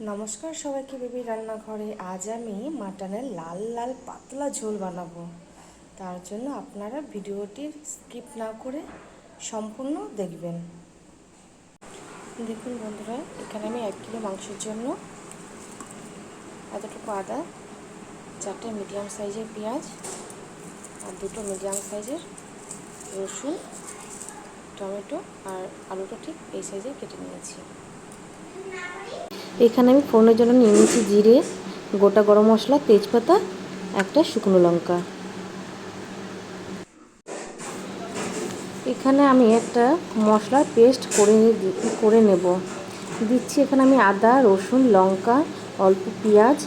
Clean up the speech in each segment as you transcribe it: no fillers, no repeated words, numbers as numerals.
নমস্কার সবাইকে, বেবি রান্নাঘরে। আজ আমি মাটনের লাল লাল পাতলা ঝোল বানাবো। তার জন্য আপনারা ভিডিওটি স্কিপ না করে সম্পূর্ণ দেখবেন। দেখুন বন্ধুরা, এখানে আমি 1 কিলো মাংসের জন্য এতটুকু আদা, 4টে মিডিয়াম সাইজের পেঁয়াজ আর 2টো মিডিয়াম সাইজের রসুন, টমেটো আর আলুটা ঠিক এই সাইজে কেটে নিয়েছি। এখানে আমি ফোড়নের জন্য নিয়ে নিয়েছি জিরে, গোটা গরম মশলা, তেজপাতা, একটা শুকনো লঙ্কা। এখানে আমি একটা মশলার পেস্ট করে নেব। দিচ্ছি এখানে আমি আদা, রসুন, লঙ্কা, অল্প পেঁয়াজ,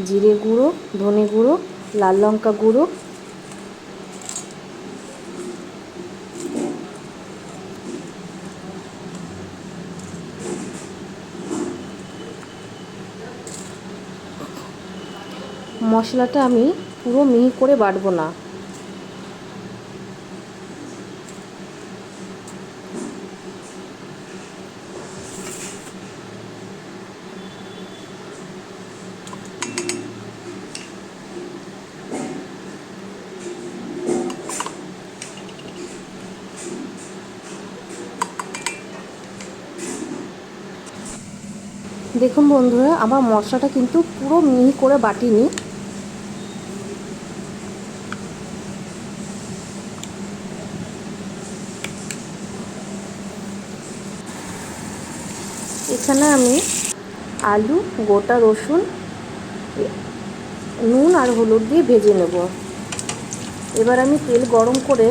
জিরে গুঁড়ো, ধনে গুঁড়ো, লাল লঙ্কা গুঁড়ো, মশলাটা আমি পুরো মিহি করে বাটবো না। দেখুন বন্ধুরা, আমার মশলাটা কিন্তু পুরো মিহি করে বাটিনি। এখানে আমি আলু, গোটা রসুন, নুন আর হলুদ দিয়ে ভেজে নেব। এবার আমি তেল গরম করে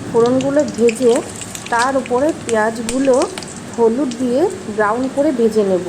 ফোড়নগুলো ভেজে তার উপরে পেঁয়াজগুলো হলুদ দিয়ে ব্রাউন করে ভেজে নেব।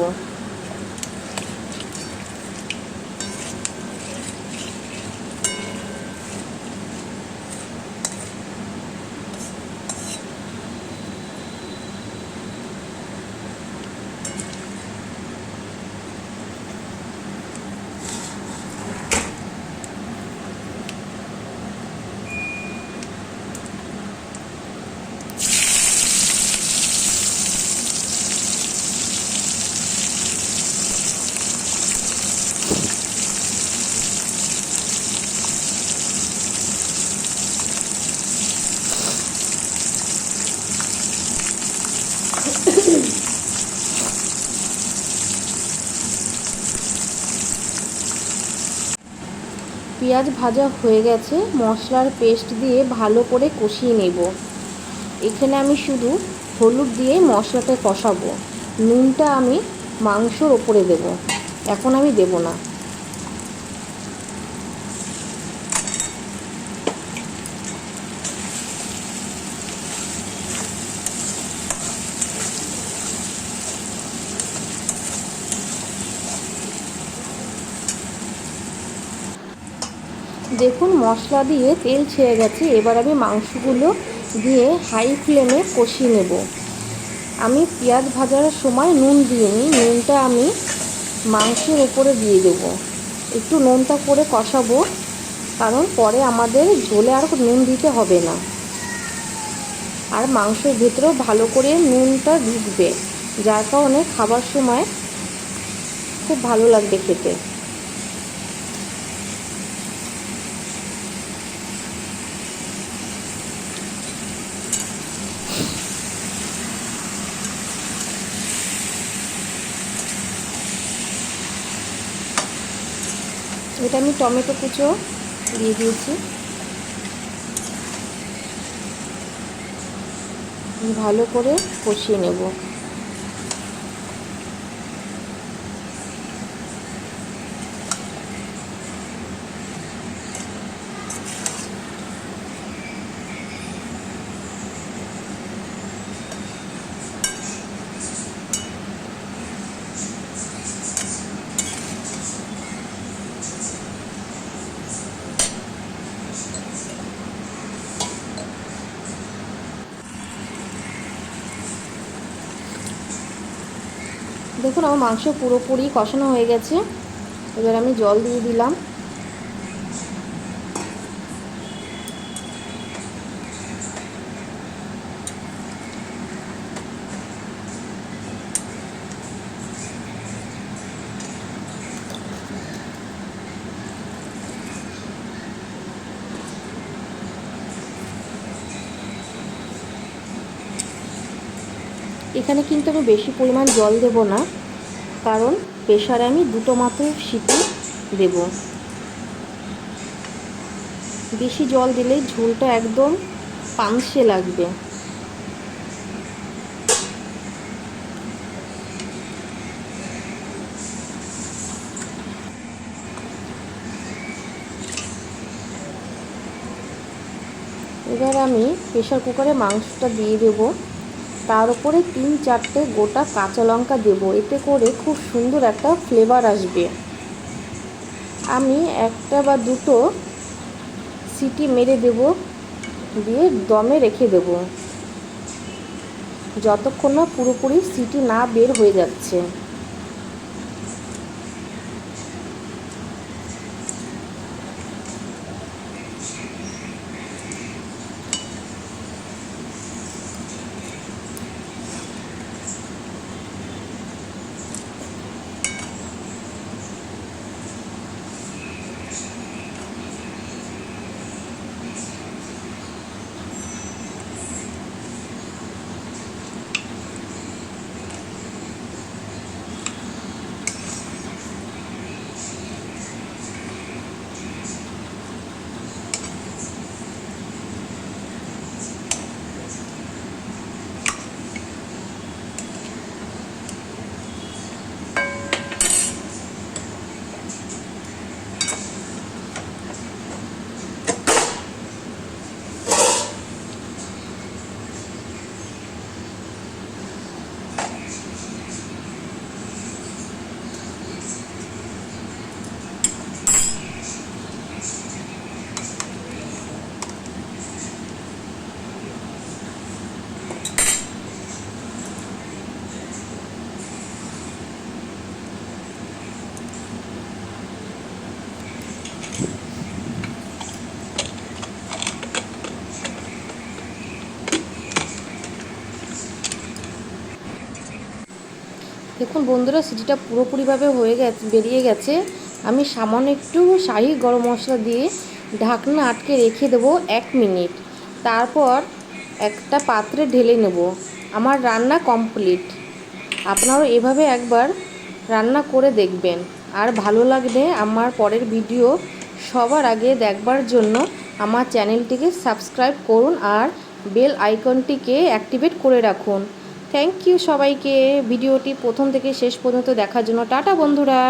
পেঁয়াজ ভাজা হয়ে গেছে, মশলার পেস্ট দিয়ে ভালো করে কষিয়ে নেব। এখানে আমি শুধু হলুদ দিয়ে মশলাটা কষাবো। নুনটা আমি মাংসর ওপরে দেব, এখন আমি দেব না। দেখুন মশলা দিয়ে তেল ছেড়ে গেছে। এবার আমি মাংসগুলো দিয়ে হাই ফ্লেমে কষিয়ে নেব। আমি পেঁয়াজ ভাজার সময় নুন দিইনি, নুনটা আমি মাংসের উপরে দিয়ে দেব। একটু নুনটা করে কষাবো, কারণ পরে আমাদের ঝোলে আর নুন দিতে হবে না। আর মাংসের ভেতরেও ভালো করে নুনটা ঢুকবে, যার কারণে খাবার সময় খুব ভালো লাগবে খেতে। এটা আমি টমেটো কুচো দিয়ে দিয়েছি। ভালো করে কষিয়ে নেব। দেখুন আমার মাংস পুরোপুরি কষানো হয়ে গেছে। এবার আমি জল দিয়ে দিলাম। এখানে কিন্তু আমি বেশি পরিমাণ জল দেব না, কারণ প্রেসারে আমি দুটো মাত্র সিটি দেব। বেশি জল দিলেই ঝোলটা একদম পানসে লাগবে। এবার আমি প্রেসার কুকারে মাংসটা দিয়ে দেব, তার উপরে 3-4টে গোটা কাঁচা লঙ্কা দেব, এতে করে খুব সুন্দর একটা ফ্লেভার আসবে। আমি একটা বা দুটো সিটি মেরে দেব, দিয়ে দমে রেখে দেব যতক্ষণ না পুরোপুরি সিটি না বের হয়ে যাচ্ছে। দেখুন বন্ধুরা, সিটিটা পুরোপুরিভাবে বেরিয়ে গেছে। আমি সামান্য একটু শাহি গরম মশলা দিয়ে ঢাকনা আটকে রেখে দেবো 1 মিনিট। তারপর একটা পাত্রে ঢেলে নেব। আমার রান্না কমপ্লিট। আপনারাও এভাবে একবার রান্না করে দেখবেন, আর ভালো লাগলে আমার পরের ভিডিও সবার আগে দেখবার জন্য আমার চ্যানেলটিকে সাবস্ক্রাইব করুন আর বেল আইকনটিকে অ্যাক্টিভেট করে রাখুন। থ্যাংক ইউ সবাইকে ভিডিওটি প্রথম থেকে শেষ পর্যন্ত দেখার জন্য। টাটা বন্ধুরা।